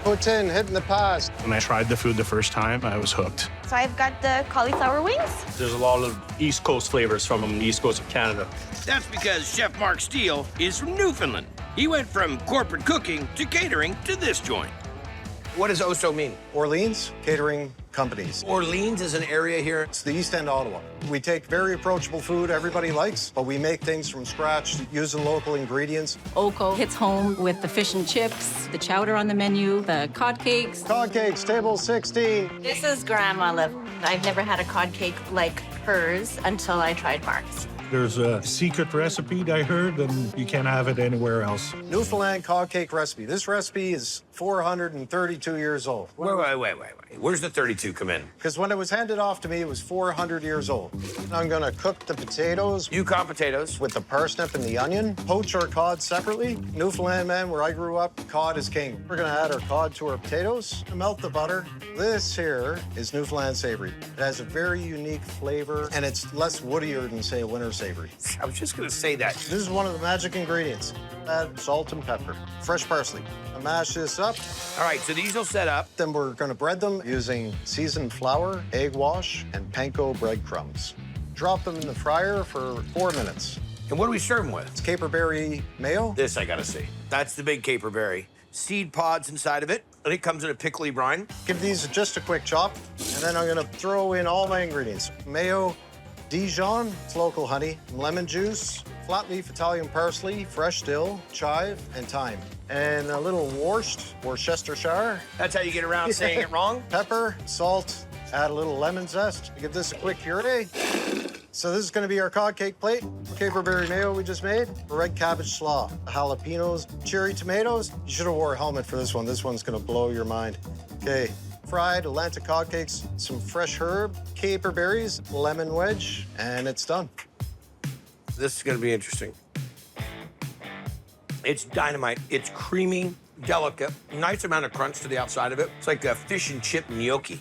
Poutine, hitting the pass. When I tried the food the first time, I was hooked. So I've got the cauliflower wings. There's a lot of East Coast flavors from the East Coast of Canada. That's because Chef Mark Steele is from Newfoundland. He went from corporate cooking to catering to this joint. What does OSO mean? Orleans Catering Companies. Orleans is an area here. It's the East End, Ottawa. We take very approachable food everybody likes, but we make things from scratch using local ingredients. Oko hits home with the fish and chips, the chowder on the menu, the cod cakes. Cod cakes, table 16. This is grandma level. I've never had a cod cake like hers until I tried Mark's. There's a secret recipe I heard, and you can't have it anywhere else. NewFoundLand Cod Cake recipe. This recipe is 432 years old. Wait. Where's the 32 come in? Because when it was handed off to me, it was 400 years old. I'm gonna cook the potatoes Yukon potatoes. with the parsnip and the onion, poach our cod separately. Newfoundland, man, where I grew up, cod is king. We're gonna add our cod to our potatoes, melt the butter. This here is Newfoundland savory. It has a very unique flavor, and it's less woodier than, say, a winter savory. I was just gonna say that. This is one of the magic ingredients. Add salt and pepper, fresh parsley. I mash this up. All right, so these will set up. Then we're gonna bread them using seasoned flour, egg wash, and panko breadcrumbs. Drop them in the fryer for 4 minutes. And what do we serve them with? It's caperberry mayo. This I gotta see. That's the big caperberry. Seed pods inside of it, and it comes in a pickly brine. Give these just a quick chop, and then I'm gonna throw in all my ingredients. Mayo, Dijon, it's local honey, lemon juice, flat leaf Italian parsley, fresh dill, chive, and thyme. And a little Worcestershire. That's how you get around saying it wrong? Pepper, salt, add a little lemon zest. Give this a quick puree. So this is gonna be our cod cake plate. Caperberry mayo we just made, red cabbage slaw, jalapenos, cherry tomatoes. You should have wore a helmet for this one. This one's gonna blow your mind. Okay, fried Atlanta cod cakes, some fresh herb, caperberries, lemon wedge, and it's done. This is gonna be interesting. It's dynamite. It's creamy, delicate, nice amount of crunch to the outside of it. It's like a fish and chip gnocchi.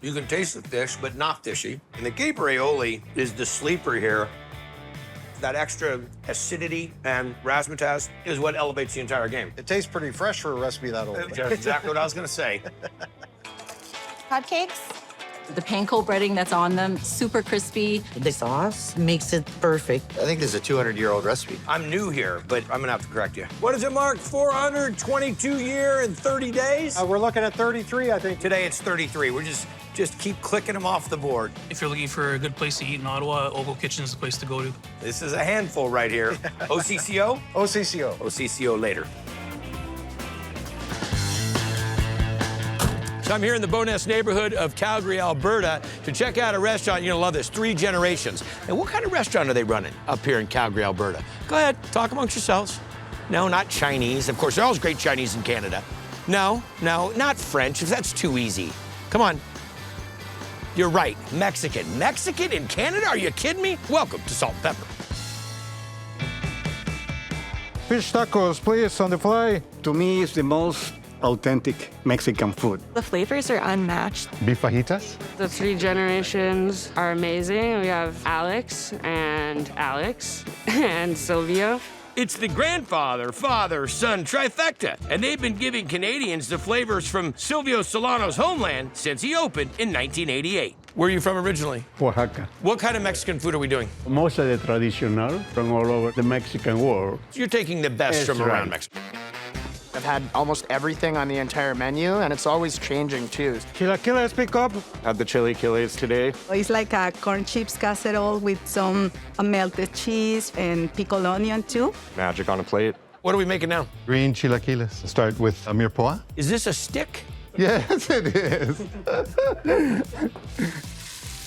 You can taste the fish, but not fishy. And the caper aioli is the sleeper here. That extra acidity and razzmatazz is what elevates the entire game. It tastes pretty fresh for a recipe that old. That's exactly what I was gonna say. Cod cakes? The panko breading that's on them, super crispy. The sauce makes it perfect. I think this is a 200-year-old recipe. I'm new here, but I'm gonna have to correct you. What is it, Mark? 422 year and 30 days? We're looking at 33, I think. Today it's 33. We're just keep clicking them off the board. If you're looking for a good place to eat in Ottawa, Ogo Kitchen is the place to go to. This is a handful right here. OCCO? OCCO. OCCO later. So I'm here in the Bowness neighborhood of Calgary, Alberta, to check out a restaurant. You're gonna love this, 3 generations. And what kind of restaurant are they running up here in Calgary, Alberta? Go ahead, talk amongst yourselves. No, not Chinese. Of course, there's always great Chinese in Canada. No, not French, if that's too easy. Come on. You're right, Mexican. Mexican in Canada? Are you kidding me? Welcome to Salt and Pepper. Fish tacos, please, on the fly. To me, it's the most authentic Mexican food. The flavors are unmatched. Beef fajitas. The 3 generations are amazing. We have Alex and Silvio. It's the grandfather, father, son trifecta, and they've been giving Canadians the flavors from Silvio Solano's homeland since he opened in 1988. Where are you from originally? Oaxaca. What kind of Mexican food are we doing? Most of the traditional from all over the Mexican world. You're taking the best from around Mexico. I've had almost everything on the entire menu, and it's always changing, too. Chilaquiles, pick up. Had the Chilaquiles today. It's like a corn chips casserole with some melted cheese and pickled onion, too. Magic on a plate. What are we making now? Green chilaquiles. Start with a mirepoix. Is this a stick? Yes, it is.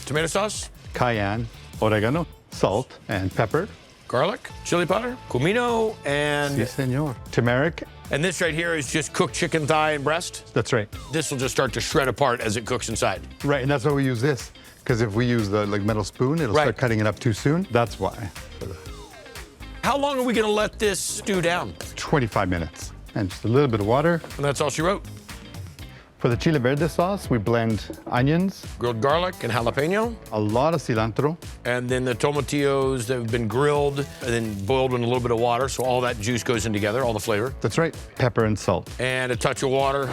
Tomato sauce? Cayenne, oregano, salt, and pepper. Garlic, chili powder, comino, and... Si, senor. Turmeric. And this right here is just cooked chicken thigh and breast? That's right. This will just start to shred apart as it cooks inside. Right, and that's why we use this. Because if we use the metal spoon, it'll start cutting it up too soon. That's why. How long are we gonna let this stew down? 25 minutes. And just a little bit of water. And that's all she wrote. For the chile verde sauce, we blend onions, grilled garlic and jalapeno, a lot of cilantro, and then the tomatillos that have been grilled and then boiled in a little bit of water, so all that juice goes in together, all the flavor. That's right, pepper and salt. And a touch of water.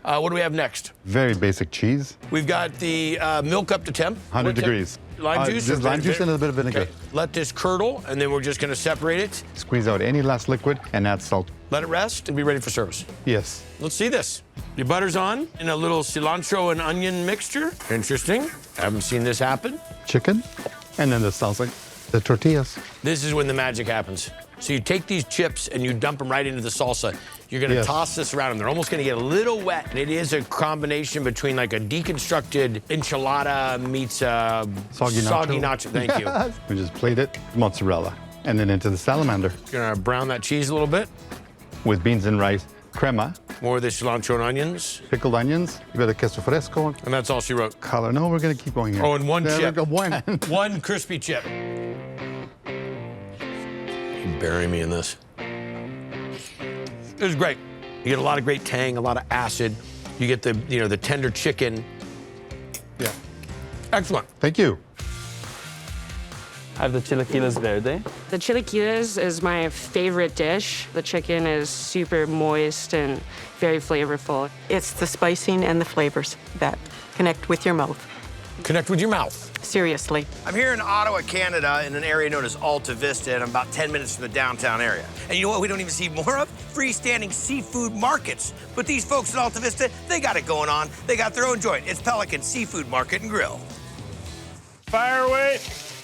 What do we have next? Very basic cheese. We've got the milk up to temp. 100 degrees. Lime juice? Just lime juice and a bit of vinegar. Okay. Let this curdle, and then we're just gonna separate it. Squeeze out any last liquid and add salt. Let it rest and be ready for service. Yes. Let's see this. Your butter's on and a little cilantro and onion mixture. Interesting. Haven't seen this happen. Chicken, and then the salsa, the tortillas. This is when the magic happens. So you take these chips and you dump them right into the salsa. You're gonna toss this around and they're almost gonna get a little wet. And it is a combination between like a deconstructed enchilada meets a soggy nacho. Thank you. We just plate it, mozzarella, and then into the salamander. You're gonna brown that cheese a little bit. With beans and rice, crema. More of the cilantro and onions. Pickled onions, a bit of queso fresco. And that's all she wrote. Color. No, we're gonna keep going here. Oh, and one chip. One. One crispy chip. Bury me in this. It was great. You get a lot of great tang, a lot of acid. You get the, the tender chicken. Yeah. Excellent. Thank you. I have the Chilaquiles verde. The Chilaquiles is my favorite dish. The chicken is super moist and very flavorful. It's the spicing and the flavors that connect with your mouth. Connect with your mouth. Seriously. I'm here in Ottawa, Canada, in an area known as Alta Vista, and I'm about 10 minutes from the downtown area. And you know what we don't even see more of? Freestanding seafood markets. But these folks at Alta Vista, they got it going on. They got their own joint. It's Pelican Seafood Market and Grill. Fire away.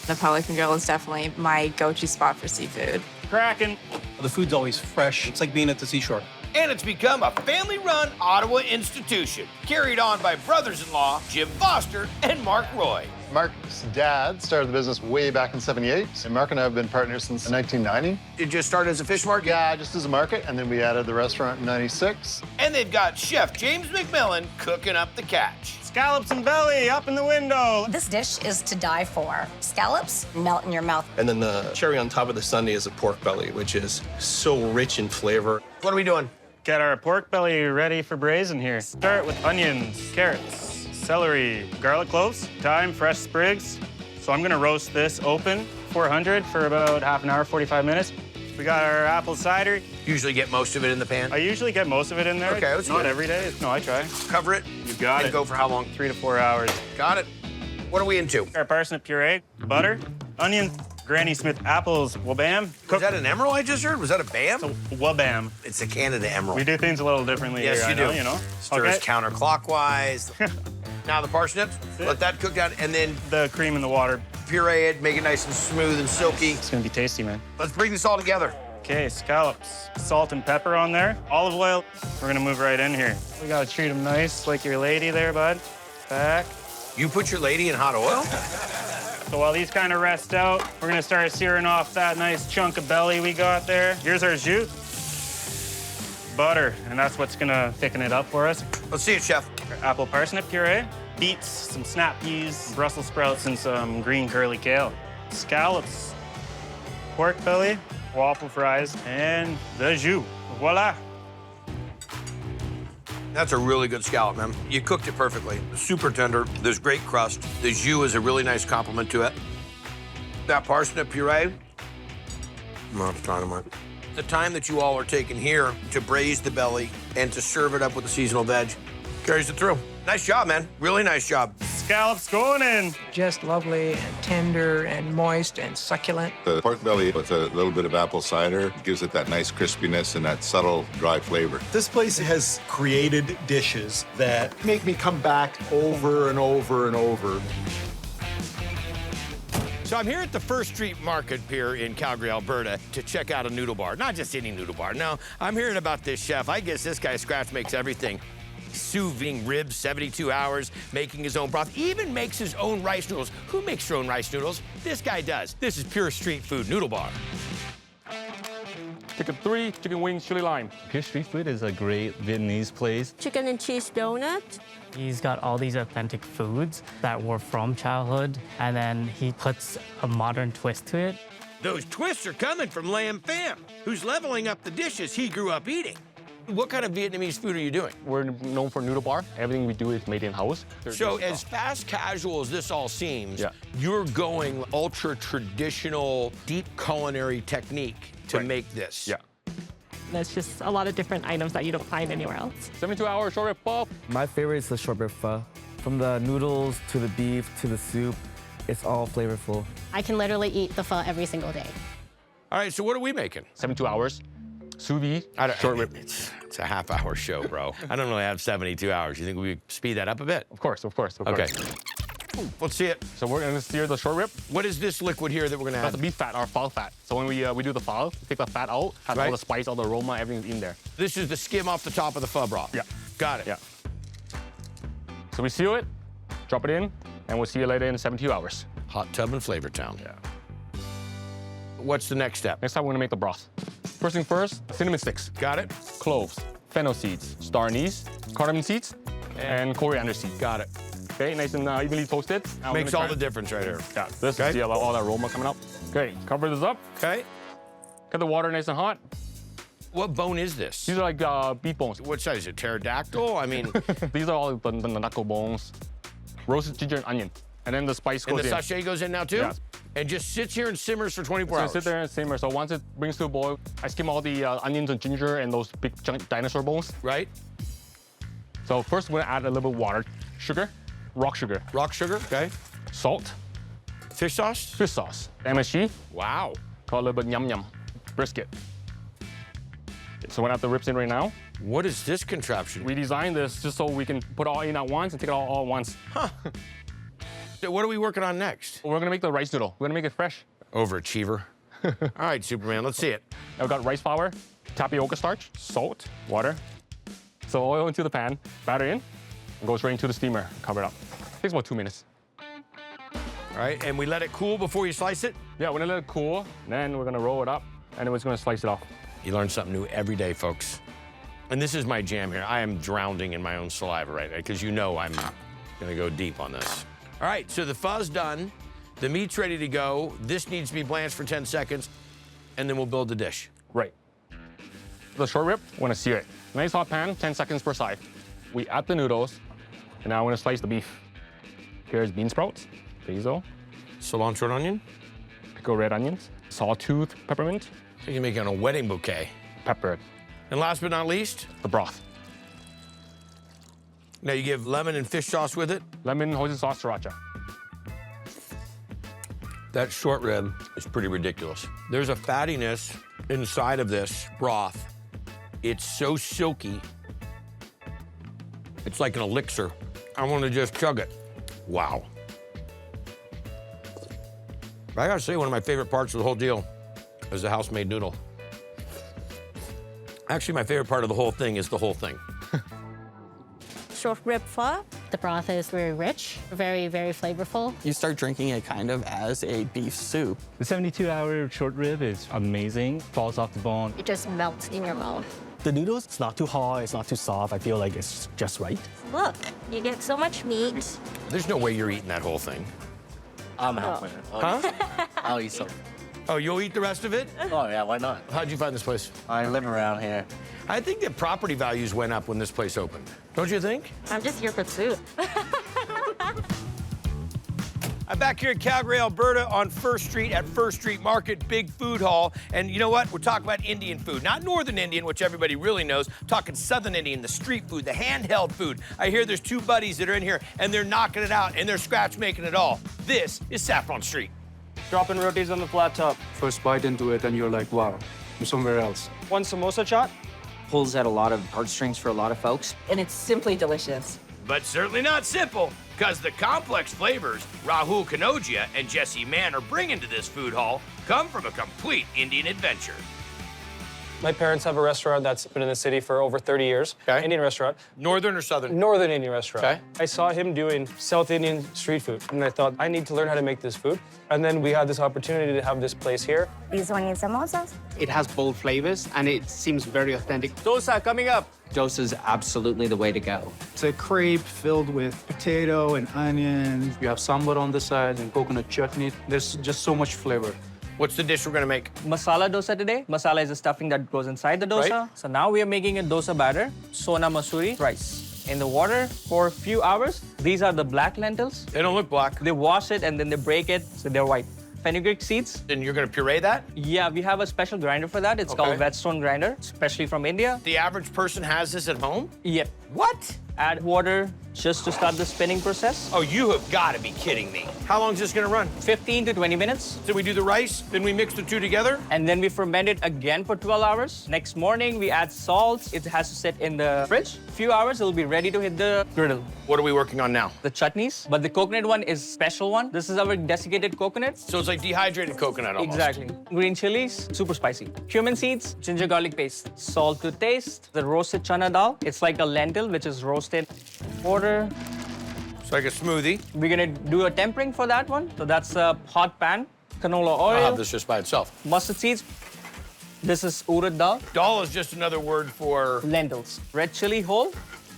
The Pelican Grill is definitely my go-to spot for seafood. Kraken. The food's always fresh. It's like being at the seashore. And it's become a family-run Ottawa institution, carried on by brothers-in-law Jim Foster and Mark Roy. Mark's dad started the business way back in '78, and Mark and I have been partners since 1990. It just started as a fish market? Yeah, just as a market, and then we added the restaurant in '96. And they've got Chef James McMillan cooking up the catch. Scallops and belly up in the window. This dish is to die for. Scallops melt in your mouth. And then the cherry on top of the sundae is a pork belly, which is so rich in flavor. What are we doing? Get our pork belly ready for braising here. Start with onions, carrots, celery, garlic cloves, thyme, fresh sprigs. So I'm gonna roast this open, 400 for about half an hour, 45 minutes. We got our apple cider. Usually get most of it in the pan? I usually get most of it in there. Okay, that's Not good. every day. No, I try. Cover it. You got it. And go for how long? 3 to 4 hours. Got it. What are we into? Our parsnip puree, butter, onion, Granny Smith apples, wabam. Was that an emerald I just heard? Was that a bam? It's a wabam. It's a Canada emerald. We do things a little differently yes, here, you do. know, you know. Stirs Okay. counterclockwise. Now the parsnips, let that cook down, and then the cream in the water. Puree it, make it nice and smooth and silky. It's gonna be tasty, man. Let's bring this all together. Okay, scallops, salt and pepper on there, olive oil. We're gonna move right in here. We gotta treat them nice, like your lady there, bud. Back. You put your lady in hot oil? So while these kind of rest out, we're gonna start searing off that nice chunk of belly we got there. Here's our jus. Butter, and that's what's gonna thicken it up for us. Let's see it, Chef. Our apple parsnip puree, beets, some snap peas, Brussels sprouts, and some green curly kale. Scallops, pork belly, waffle fries, and the jus. Voila. That's a really good scallop, man. You cooked it perfectly. Super tender. There's great crust. The jus is a really nice compliment to it. That parsnip puree. The time that you all are taking here to braise the belly and to serve it up with the seasonal veg carries it through. Nice job, man. Really nice job. Scallops going in. Just lovely and tender and moist and succulent. The pork belly with a little bit of apple cider gives it that nice crispiness and that subtle dry flavor. This place has created dishes that make me come back over and over and over. So I'm here at the First Street Market here in Calgary, Alberta, to check out a noodle bar. Not just any noodle bar. No, I'm hearing about this chef. I guess this guy scratch makes everything. Sous vide ribs, 72 hours, making his own broth, even makes his own rice noodles. Who makes their own rice noodles? This guy does. This is Pure Street Food Noodle Bar. Chicken 3, chicken wings, chili lime. Pure Street Food is a great Vietnamese place. Chicken and cheese donut. He's got all these authentic foods that were from childhood, and then he puts a modern twist to it. Those twists are coming from Lamb Pham, who's leveling up the dishes he grew up eating. What kind of Vietnamese food are you doing? We're known for noodle bar. Everything we do is made in-house. So as fast casual as this all seems, you're going ultra traditional, deep culinary technique to make this. Yeah. There's just a lot of different items that you don't find anywhere else. 72-hour short rib pho. My favorite is the short rib pho. From the noodles to the beef to the soup, it's all flavorful. I can literally eat the pho every single day. All right, so what are we making? 72 hours. Sous vide, short rib. It's a half-hour show, bro. I don't really have 72 hours. You think we speed that up a bit? Of course, of course, of course. course. Let's see it. So we're gonna sear the short rib. What is this liquid here that we're gonna add? That's the beef fat, our pho fat. So when we do the pho, we take the fat out, have all the spice, all the aroma, everything's in there. This is the skim off the top of the pho broth. Yeah. Got it. Yeah. So we seal it, drop it in, and we'll see you later in 72 hours. Hot tub in Flavor Town. Yeah. What's the next step? Next time, we're gonna make the broth. First thing first, cinnamon sticks. Got it. Cloves, fennel seeds, star anise, cardamom seeds, and coriander seeds. Got it. Okay, nice and evenly toasted. Makes all the difference right here. Yeah, this is all that aroma coming up. Okay, cover this up. Okay. Get the water nice and hot. What bone is this? These are like beef bones. What size is it? Pterodactyl? I mean, these are all the knuckle bones. Roasted ginger and onion. And then the spice goes in. And the sachet goes in now too? Yeah. And just sits here and simmers for 24 hours? So sit there and simmer. So once it brings to a boil, I skim all the onions and ginger and those big dinosaur bones. Right. So first we're gonna add a little bit of water. Sugar, rock sugar. Rock sugar, okay. Salt. Fish sauce? Fish sauce. MSG. Wow. Call a little bit yum yum. Brisket. So we're gonna have the ribs in right now. What is this contraption? We designed this just so we can put all in at once and take it all at once. Huh. So what are we working on next? We're gonna make the rice noodle. We're gonna make it fresh. Overachiever. All right, Superman, let's see it. I've got rice flour, tapioca starch, salt, water. So oil into the pan, batter in, and goes right into the steamer, cover it up. Takes about 2 minutes. All right, and we let it cool before you slice it? Yeah, we're gonna let it cool, then we're gonna roll it up, and then we're just gonna slice it off. You learn something new every day, folks. And this is my jam here. I am drowning in my own saliva right now, because you know I'm gonna go deep on this. All right, so the pho's done. The meat's ready to go. This needs to be blanched for 10 seconds, and then we'll build the dish. Right. The short rib, we're gonna sear it. Nice hot pan, 10 seconds per side. We add the noodles, and now we're gonna slice the beef. Here's bean sprouts, basil, cilantro and onion, pickled red onions, sawtooth peppermint. So you can make it on a wedding bouquet. Pepper. And last but not least, the broth. Now you give lemon and fish sauce with it? Lemon, hoisin sauce, sriracha. That short rib is pretty ridiculous. There's a fattiness inside of this broth. It's so silky. It's like an elixir. I want to just chug it. Wow. I gotta say, one of my favorite parts of the whole deal is the house-made noodle. Actually, my favorite part of the whole thing is the whole thing. Short rib pho. The broth is very rich, very, very flavorful. You start drinking it kind of as a beef soup. The 72-hour short rib is amazing. Falls off the bone. It just melts in your mouth. The noodles, it's not too hard, it's not too soft. I feel like it's just right. Look, you get so much meat. There's no way you're eating that whole thing. I'm helping. Huh? I'll eat some. Oh, you'll eat the rest of it? Oh, yeah, why not? How'd you find this place? I live around here. I think that property values went up when this place opened. Don't you think? I'm just here for food. I'm back here in Calgary, Alberta on First Street at First Street Market, big food hall. And you know what? We're talking about Indian food. Not Northern Indian, which everybody really knows. I'm talking Southern Indian, the street food, the handheld food. I hear there's two buddies that are in here and they're knocking it out and they're scratch making it all. This is Saffron Street. Dropping rotis on the flat top. First bite into it and you're like, wow, I'm somewhere else. One samosa chaat. Pulls at a lot of heartstrings for a lot of folks. And it's simply delicious. But certainly not simple, because the complex flavors Rahul Kanodia and Jesse Mann are bringing to this food hall come from a complete Indian adventure. My parents have a restaurant that's been in the city for over 30 years. Okay. Indian restaurant. Northern or Southern? Northern Indian restaurant. Okay. I saw him doing South Indian street food, and I thought, I need to learn how to make this food. And then we had this opportunity to have this place here. These onion samosas. It has bold flavors, and it seems very authentic. Dosa coming up. Dosa's absolutely the way to go. It's a crepe filled with potato and onions. You have sambar on the side and coconut chutney. There's just so much flavor. What's the dish we're gonna make? Masala dosa today. Masala is the stuffing that goes inside the dosa. Right. So now we are making a dosa batter, sona masuri rice. In the water for a few hours. These are the black lentils. They don't look black. They wash it and then they break it, so they're white. Fenugreek seeds. And you're gonna puree that? Yeah, we have a special grinder for that. It's called whetstone grinder, especially from India. The average person has this at home? Yep. What? Add water just to start the spinning process. Oh, you have got to be kidding me. How long is this going to run? 15 to 20 minutes. So we do the rice, then we mix the two together? And then we ferment it again for 12 hours. Next morning, we add salt. It has to sit in the fridge. A few hours, it'll be ready to hit the griddle. What are we working on now? The chutneys, but the coconut one is special one. This is our desiccated coconut. So it's like dehydrated coconut almost. Exactly. Green chilies, super spicy. Cumin seeds, ginger garlic paste. Salt to taste. The roasted chana dal. It's like a lentil, which is roasted. Water. It's like a smoothie. We're gonna do a tempering for that one. So that's a hot pan. Canola oil. I'll have this just by itself. Mustard seeds. This is urad dal. Dal is just another word for... lentils. Red chili whole.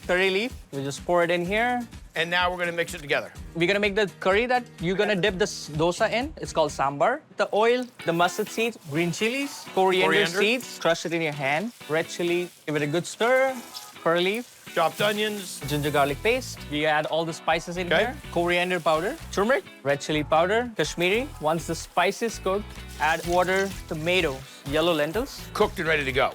Curry leaf. We just pour it in here. And now we're gonna mix it together. We're gonna make the curry that you're gonna dip this dosa in. It's called sambar. The oil, the mustard seeds, green chilies, coriander seeds. Crush it in your hand. Red chili. Give it a good stir. Curry leaf. Chopped onions. Ginger garlic paste. We add all the spices in here. Coriander powder, turmeric, red chili powder, Kashmiri. Once the spice is cooked, add water, tomatoes, yellow lentils. Cooked and ready to go.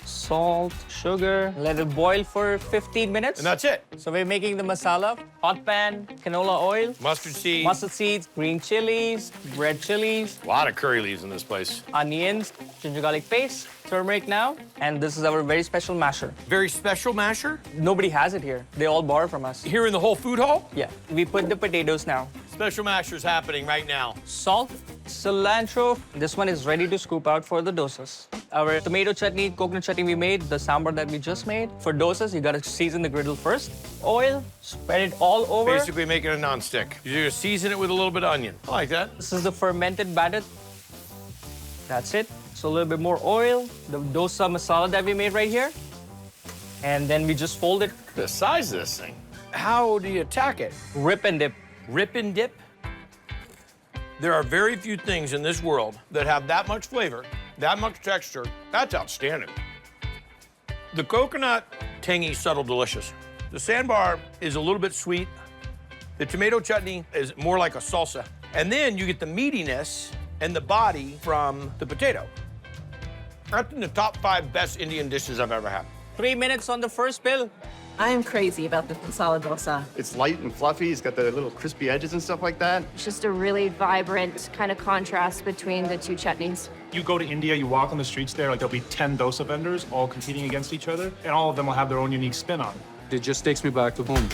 Salt, sugar, let it boil for 15 minutes. And that's it. So we're making the masala, hot pan, canola oil, mustard seeds, green chilies, red chilies. A lot of curry leaves in this place. Onions, ginger garlic paste, turmeric now, and this is our very special masher. Very special masher? Nobody has it here. They all borrow from us. Here in the whole food hall? Yeah. We put the potatoes now. Special masher's happening right now. Salt, cilantro. This one is ready to scoop out for the dosas. Our tomato chutney, coconut chutney we made, the sambar that we just made. For dosas, you gotta season the griddle first. Oil, spread it all over. Basically making a non-stick. You're gonna season it with a little bit of onion. I like that. This is the fermented batter. That's it. So a little bit more oil, the dosa masala that we made right here. And then we just fold it. The size of this thing. How do you attack it? Rip and dip. Rip and dip? There are very few things in this world that have that much flavor, that much texture. That's outstanding. The coconut, tangy, subtle, delicious. The sandbar is a little bit sweet. The tomato chutney is more like a salsa. And then you get the meatiness and the body from the potato. That's in the top 5 best Indian dishes I've ever had. 3 minutes on the first bill. I'm crazy about the masala dosa. It's light and fluffy. It's got the little crispy edges and stuff like that. It's just a really vibrant kind of contrast between the two chutneys. You go to India, you walk on the streets there, like there'll be 10 dosa vendors all competing against each other, and all of them will have their own unique spin on it. It just takes me back to home.